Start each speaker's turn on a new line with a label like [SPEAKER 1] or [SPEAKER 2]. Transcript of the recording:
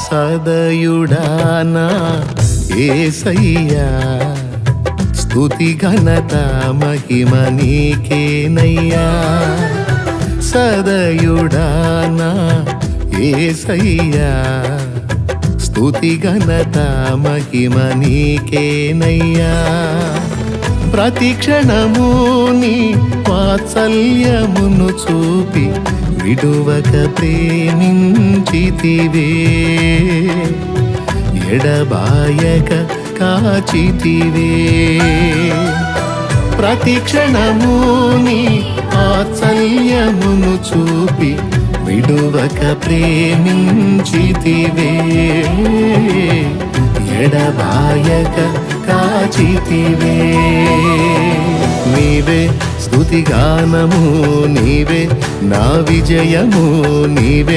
[SPEAKER 1] సదయుడానా యేసయ్యా స్తుతి ఘనత మహిమ నీకేనయ్యా సదయుడానా యేసయ్యా స్తుతి ఘనత మహిమ నీకేనయ్యా ప్రతి క్షణము నీ వాత్సల్యమును చూపి విడువక ప్రేమించితివే ఎడబాయక కాచితివే ప్రతి క్షణము నీ వాత్సల్యమును చూపి విడువక ప్రేమించితివే ఎడబాయక కాచితివే నీవే స్తుతిగానము నీవే నా విజయము నీవే